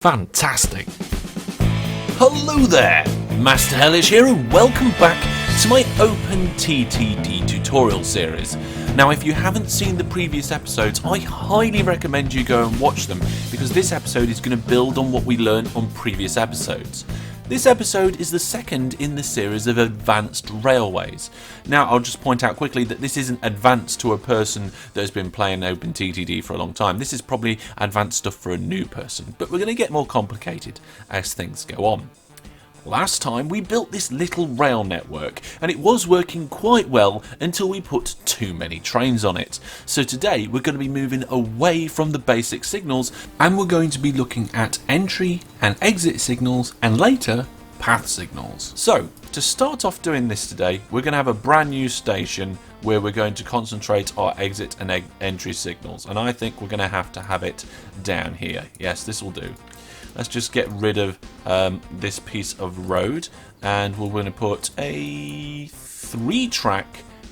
Fantastic! Hello there! Master Hellish here and welcome back to my OpenTTD tutorial series. Now if you haven't seen the previous episodes, I highly recommend you go and watch them because this episode is going to build on what we learned on previous episodes. This episode is the second in the series of Advanced Railways. Now I'll just point out quickly that this isn't advanced to a person that has been playing OpenTTD for a long time. This is probably advanced stuff for a new person, but we're going to get more complicated as things go on. Last time we built this little rail network and it was working quite well until we put too many trains on it. So today we're going to be moving away from the basic signals and we're going to be looking at entry and exit signals and later path signals. So to start off doing this today, we're going to have a brand new station where we're going to concentrate our exit and entry signals, and I think we're going to have it down here. Yes, this will do. Let's just get rid of this piece of road and we're going to put a 3-track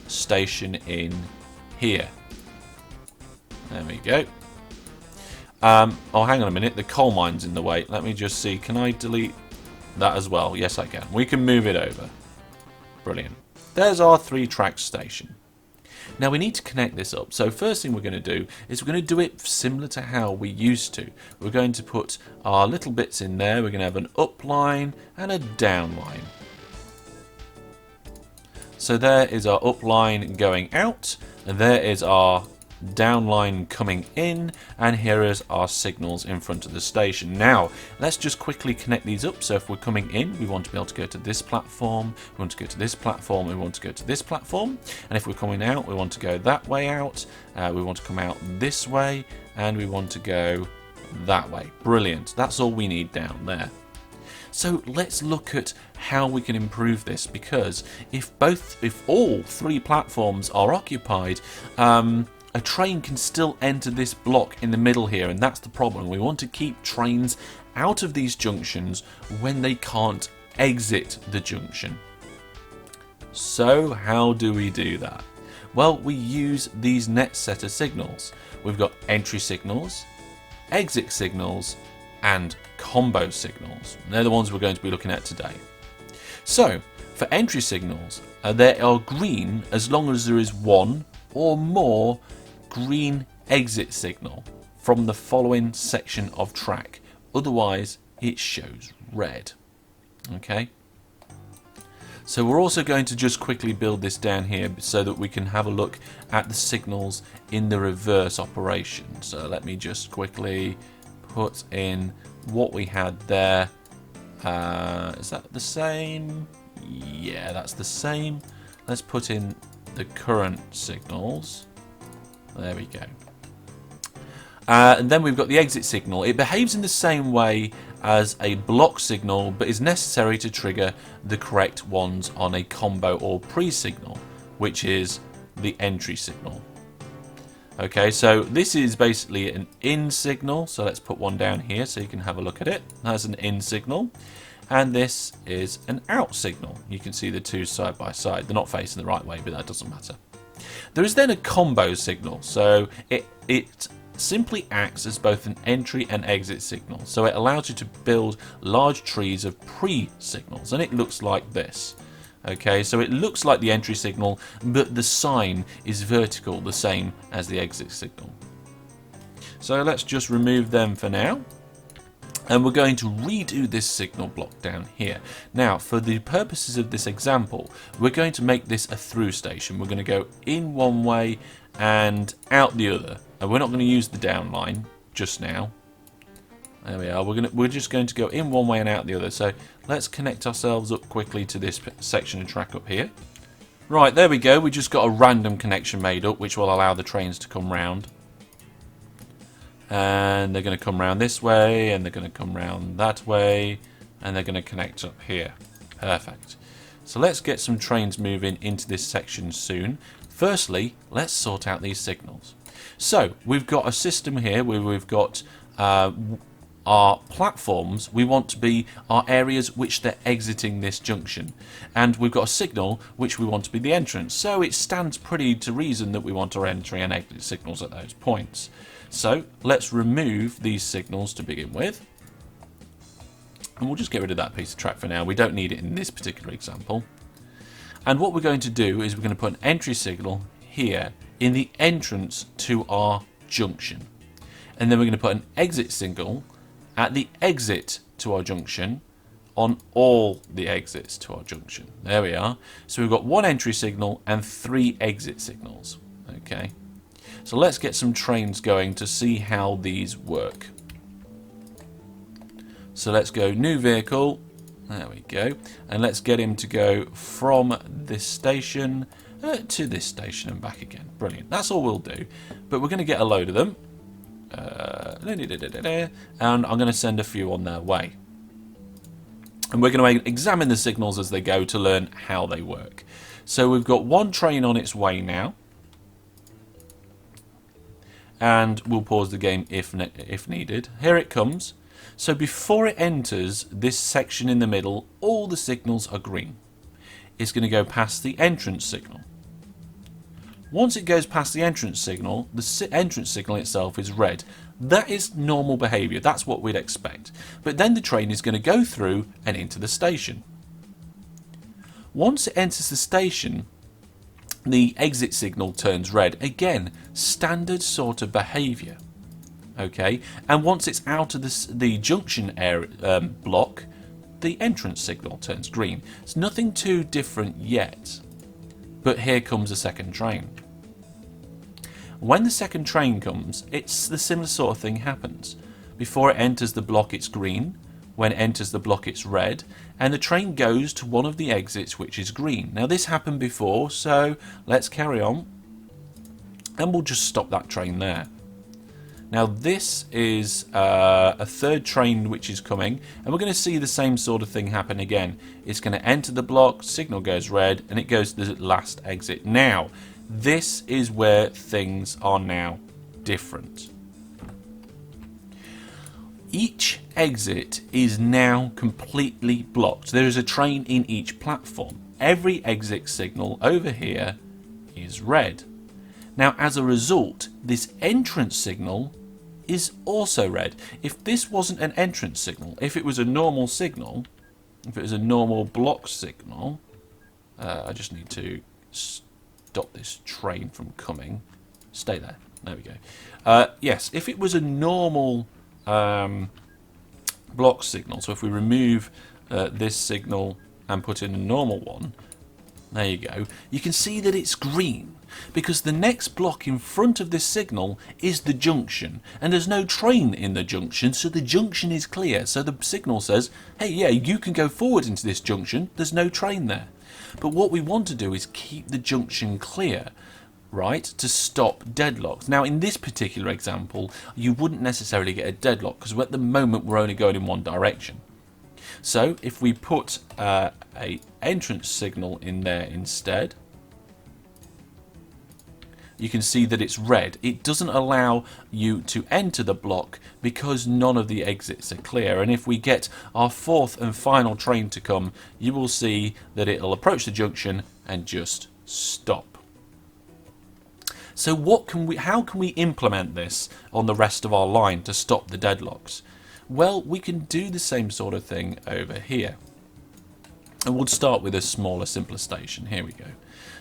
station in here. There we go. Oh, hang on a minute, the coal mine's in the way. Let me just see, can I delete that as well? Yes, I can. We can move it over. Brilliant. There's our 3-track station. Now we need to connect this up, so first thing we're going to do is we're going to do it similar to how we used to. We're going to put our little bits in there. We're going to have an up line and a down line. So there is our up line going out, and there is our down line coming in, and here is our signals in front of the station. Now let's just quickly connect these up. So if we're coming in, we want to be able to go to this platform, we want to go to this platform, we want to go to this platform, and if we're coming out, we want to go that way out, we want to come out this way, and we want to go that way. Brilliant. That's all we need down there. So let's look at how we can improve this, because if all 3 platforms are occupied, a train can still enter this block in the middle here, and that's the problem. We want to keep trains out of these junctions when they can't exit the junction. So how do we do that? Well, we use these net setter signals. We've got entry signals, exit signals, and combo signals. They're the ones we're going to be looking at today. So for entry signals, they are green as long as there is one or more green exit signal from the following section of track. Otherwise it shows red. Okay, so we're also going to just quickly build this down here so that we can have a look at the signals in the reverse operation. So let me just quickly put in what we had there. Is that the same? Yeah, that's the same. Let's put in the current signals. There we go. And then we've got the exit signal. It behaves in the same way as a block signal, but is necessary to trigger the correct ones on a combo or pre-signal, which is the entry signal. Okay, so this is basically an in signal. So let's put one down here so you can have a look at it. That's an in signal. And this is an out signal. You can see the two side by side. They're not facing the right way, but that doesn't matter. There is then a combo signal, so it simply acts as both an entry and exit signal. So it allows you to build large trees of pre-signals, and it looks like this. Okay, so it looks like the entry signal, but the sign is vertical, the same as the exit signal. So let's just remove them for now. And we're going to redo this signal block down here. Now, for the purposes of this example, we're going to make this a through station. We're going to go in one way and out the other. And we're not going to use the down line just now. There we are. We're just going to go in one way and out the other. So let's connect ourselves up quickly to this section of track up here. Right, there we go. We just got a random connection made up, which will allow the trains to come round. And they're going to come round this way, and they're going to come round that way, and they're going to connect up here. Perfect. So let's get some trains moving into this section soon. Firstly, let's sort out these signals. So we've got a system here where we've got our platforms. We want to be our areas which they're exiting this junction, and we've got a signal which we want to be the entrance. So it stands pretty to reason that we want our entry and exit signals at those points. So let's remove these signals to begin with. And we'll just get rid of that piece of track for now. We don't need it in this particular example. And what we're going to do is we're going to put an entry signal here in the entrance to our junction. And then we're going to put an exit signal at the exit to our junction on all the exits to our junction. There we are. So we've got one entry signal and 3 exit signals. Okay. So let's get some trains going to see how these work. So let's go new vehicle. There we go. And let's get him to go from this station to this station and back again. Brilliant. That's all we'll do. But we're going to get a load of them. And I'm going to send a few on their way. And we're going to examine the signals as they go to learn how they work. So we've got one train on its way now. And we'll pause the game if needed. Here it comes. So before it enters this section in the middle, all the signals are green. It's going to go past the entrance signal. Once it goes past the entrance signal, the entrance signal itself is red. That is normal behaviour. That's what we'd expect. But then the train is going to go through and into the station. Once it enters the station, the exit signal turns red. Again, standard sort of behaviour. Okay, and once it's out of the junction area block, the entrance signal turns green. It's nothing too different yet. But here comes a second train. When the second train comes, it's the similar sort of thing happens. Before it enters the block, it's green. When it enters the block, it's red. And the train goes to one of the exits, which is green. Now, this happened before, so let's carry on. And we'll just stop that train there. Now, this is a third train which is coming. And we're going to see the same sort of thing happen again. It's going to enter the block, signal goes red, and it goes to the last exit. Now, this is where things are now different. Each exit is now completely blocked. There is a train in each platform. Every exit signal over here is red. Now, as a result, this entrance signal is also red. If this wasn't an entrance signal, if it was a normal signal, if it was a normal block signal, I just need to stop this train from coming. Stay there. There we go. Yes, if it was a normal block signal, so if we remove this signal and put in a normal one, there you go, you can see that it's green because the next block in front of this signal is the junction, and there's no train in the junction, so the junction is clear. So the signal says, hey, yeah, you can go forward into this junction, there's no train there. But what we want to do is keep the junction clear, right, to stop deadlocks. Now, in this particular example, you wouldn't necessarily get a deadlock because at the moment we're only going in one direction. So if we put a entrance signal in there instead, you can see that it's red. It doesn't allow you to enter the block because none of the exits are clear. And if we get our fourth and final train to come, you will see that it'll approach the junction and just stop. So how can we implement this on the rest of our line to stop the deadlocks? Well, we can do the same sort of thing over here. And we'll start with a smaller, simpler station. Here we go.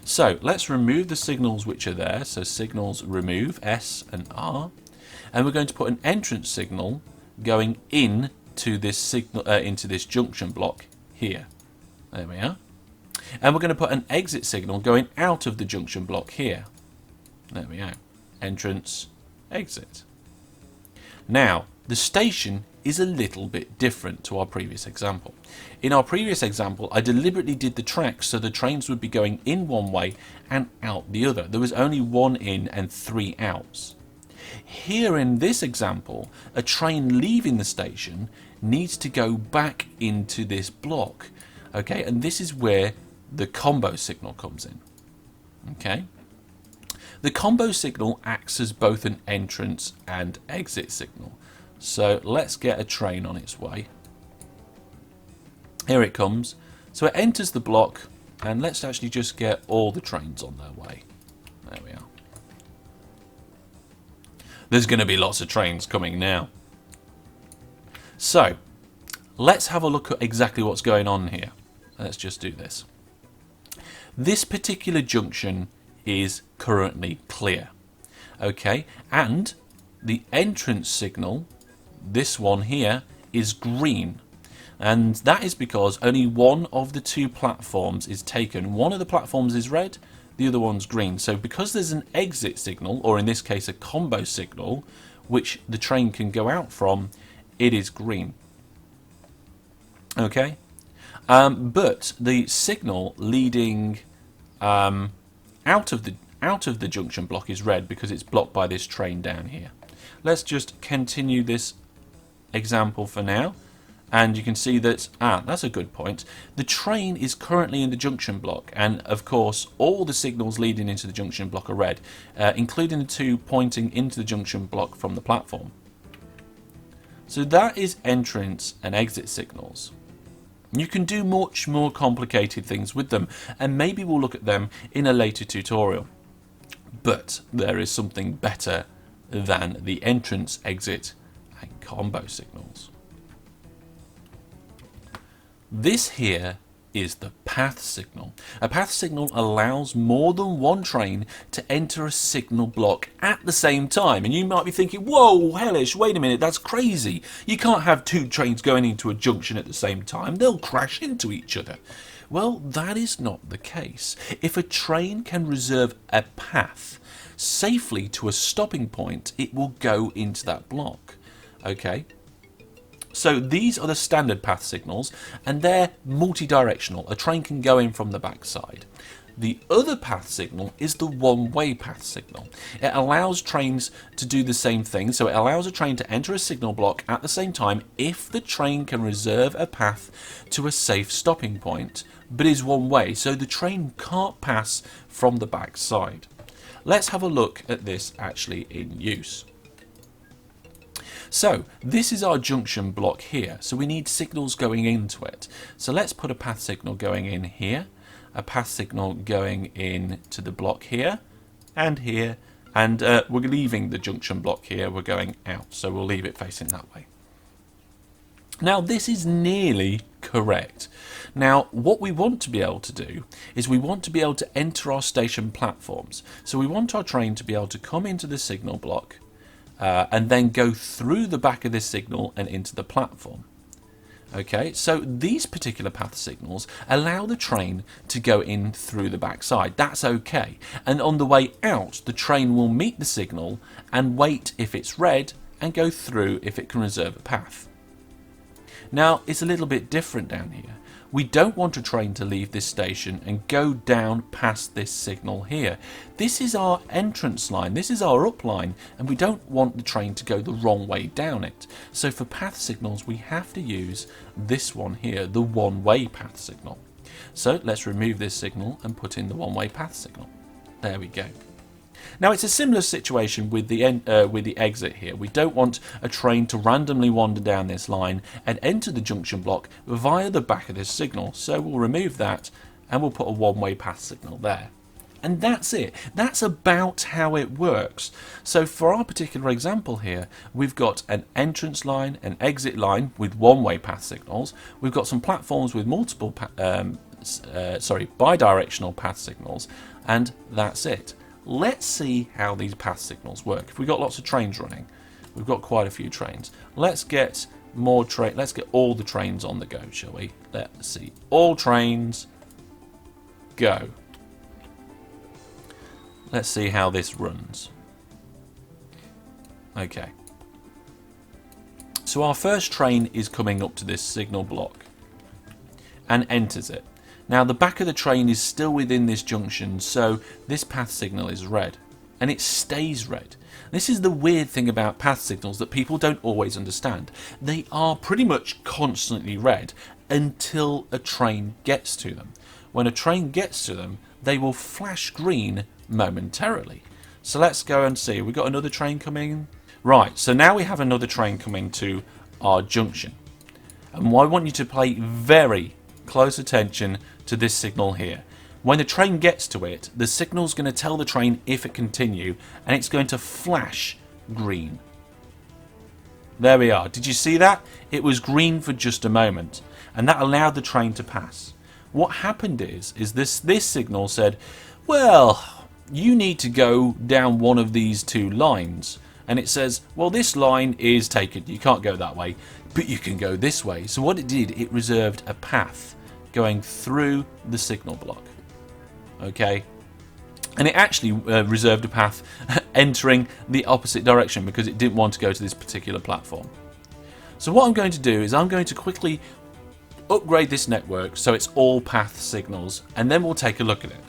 So let's remove the signals which are there. So signals remove, S and R. And we're going to put an entrance signal going into this junction block here. There we are. And we're going to put an exit signal going out of the junction block here. There we go. Entrance, exit. Now, the station is a little bit different to our previous example. In our previous example, I deliberately did the tracks so the trains would be going in one way and out the other. There was only one in and 3 outs. Here in this example, a train leaving the station needs to go back into this block. Okay, and this is where the combo signal comes in. Okay. The combo signal acts as both an entrance and exit signal. So let's get a train on its way. Here it comes. So it enters the block, and let's actually just get all the trains on their way. There we are. There's going to be lots of trains coming now. So let's have a look at exactly what's going on here. Let's just do this. This particular junction is currently clear. Okay, and the entrance signal, this one here, is green. And that is because only one of the two platforms is taken. One of the platforms is red, the other one's green. So because there's an exit signal, or in this case a combo signal, which the train can go out from, it is green. Okay, but the signal leading out of the junction block is red because it's blocked by this train down here. Let's just continue this example for now. And you can see that, that's a good point. The train is currently in the junction block, and of course all the signals leading into the junction block are red, including the two pointing into the junction block from the platform. So that is entrance and exit signals. You can do much more complicated things with them, and maybe we'll look at them in a later tutorial. But there is something better than the entrance, exit, and combo signals. This here is the path signal. A path signal allows more than one train to enter a signal block at the same time. And you might be thinking, whoa, Hellish, wait a minute, that's crazy. You can't have two trains going into a junction at the same time. They'll crash into each other. Well, that is not the case. If a train can reserve a path safely to a stopping point, it will go into that block. Okay? So these are the standard path signals, and they're multi-directional. A train can go in from the backside. The other path signal is the one-way path signal. It allows trains to do the same thing, so it allows a train to enter a signal block at the same time if the train can reserve a path to a safe stopping point, but is one way, so the train can't pass from the backside. Let's have a look at this actually in use. So this is our junction block here, so we need signals going into it. So let's put a path signal going in here, a path signal going in to the block here, and we're leaving the junction block here, we're going out, so we'll leave it facing that way. Now this is nearly correct. Now what we want to be able to do is we want to be able to enter our station platforms. So we want our train to be able to come into the signal block, and then go through the back of this signal and into the platform. Okay, so these particular path signals allow the train to go in through the backside. That's okay. And on the way out, the train will meet the signal and wait if it's red and go through if it can reserve a path. Now, it's a little bit different down here. We don't want a train to leave this station and go down past this signal here. This is our entrance line, this is our up line, and we don't want the train to go the wrong way down it. So for path signals, we have to use this one here, the one-way path signal. So let's remove this signal and put in the one-way path signal. There we go. Now it's a similar situation with the exit here. We don't want a train to randomly wander down this line and enter the junction block via the back of this signal. So we'll remove that and we'll put a one-way path signal there. And that's it. That's about how it works. So for our particular example here, we've got an entrance line, an exit line with one-way path signals. We've got some platforms with multiple bidirectional path signals, and that's it. Let's see how these path signals work. If we've got lots of trains running, we've got quite a few trains. Let's get more let's get all the trains on the go, shall we? Let's see. All trains go. Let's see how this runs. Okay. So our first train is coming up to this signal block and enters it. Now the back of the train is still within this junction, so this path signal is red, and it stays red. This is the weird thing about path signals that people don't always understand. They are pretty much constantly red until a train gets to them. When a train gets to them, they will flash green momentarily. So let's go and see. We've got another train coming. Right, so now we have another train coming to our junction. And I want you to pay very close attention to this signal here. When the train gets to it, the signal is going to tell the train if it continue, and it's going to flash green. There we are. Did you see that? It was green for just a moment, and that allowed the train to pass. What happened is this signal said, well, you need to go down one of these two lines. And it says, well, this line is taken. You can't go that way, but you can go this way. So what it did, it reserved a path going through the signal block. Okay. And it actually reserved a path entering the opposite direction because it didn't want to go to this particular platform. So what I'm going to do is I'm going to quickly upgrade this network so it's all path signals, and then we'll take a look at it.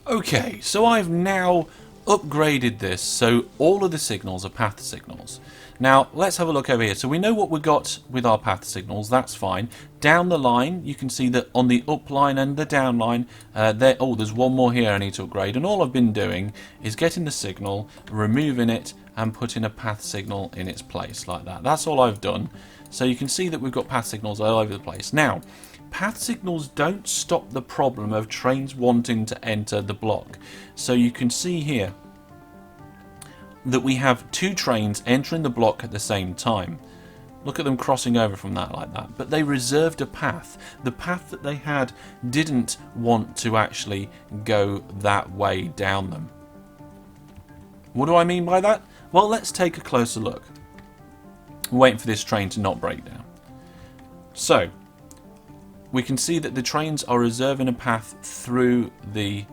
Okay, so I've now upgraded this so all of the signals are path signals. Now let's have a look over here. So we know what we got with our path signals, that's fine. Down the line you can see that on the up line and the down line there's one more here I need to upgrade, and all I've been doing is getting the signal, removing it and putting a path signal in its place like that. That's all I've done. So you can see that we've got path signals all over the place. Now path signals don't stop the problem of trains wanting to enter the block. So you can see here that we have two trains entering the block at the same time. Look at them crossing over from that like that. But they reserved a path. The path that they had didn't want to actually go that way down them. What do I mean by that? Well, let's take a closer look. I'm waiting for this train to not break down. So we can see that the trains are reserving a path through the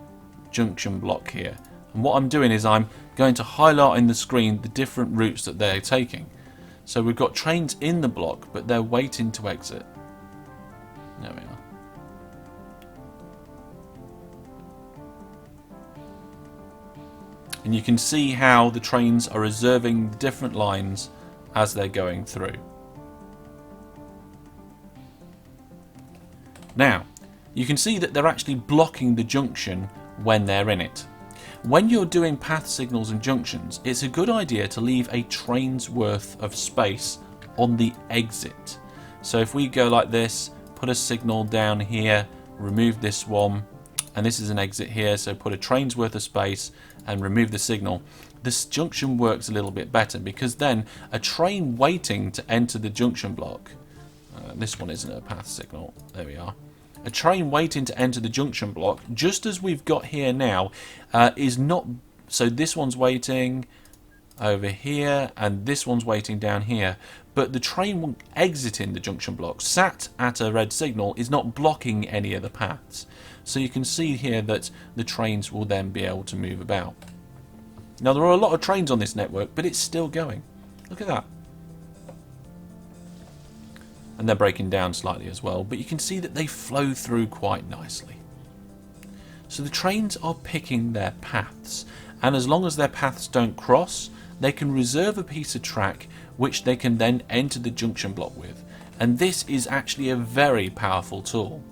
junction block here. And what I'm doing is I'm going to highlight in the screen the different routes that they're taking. So we've got trains in the block, but they're waiting to exit. There we are. And you can see how the trains are reserving different lines as they're going through. Now, you can see that they're actually blocking the junction when they're in it. When you're doing path signals and junctions, it's a good idea to leave a train's worth of space on the exit. So if we go like this, put a signal down here, remove this one, and this is an exit here, so put a train's worth of space and remove the signal. This junction works a little bit better because then a train waiting to enter the junction block, this one isn't a path signal, there we are. A train waiting to enter the junction block, just as we've got here now, is not. So this one's waiting over here, and this one's waiting down here. But the train exiting the junction block, sat at a red signal, is not blocking any of the paths. So you can see here that the trains will then be able to move about. Now there are a lot of trains on this network, but it's still going. Look at that. And they're breaking down slightly as well, but you can see that they flow through quite nicely. So the trains are picking their paths, and as long as their paths don't cross, they can reserve a piece of track which they can then enter the junction block with, and this is actually a very powerful tool.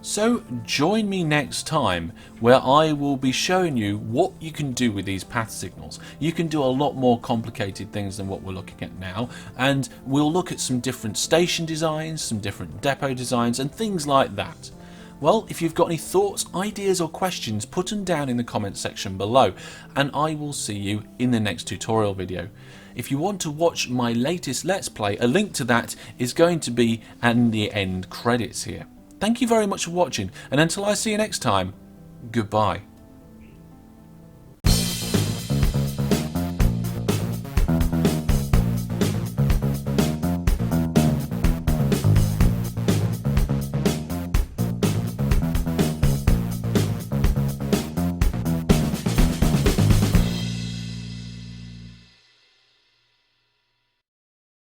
So join me next time where I will be showing you what you can do with these path signals. You can do a lot more complicated things than what we're looking at now, and we'll look at some different station designs, some different depot designs and things like that. Well, if you've got any thoughts, ideas or questions, put them down in the comment section below, and I will see you in the next tutorial video. If you want to watch my latest Let's Play, a link to that is going to be in the end credits here. Thank you very much for watching, and until I see you next time, goodbye.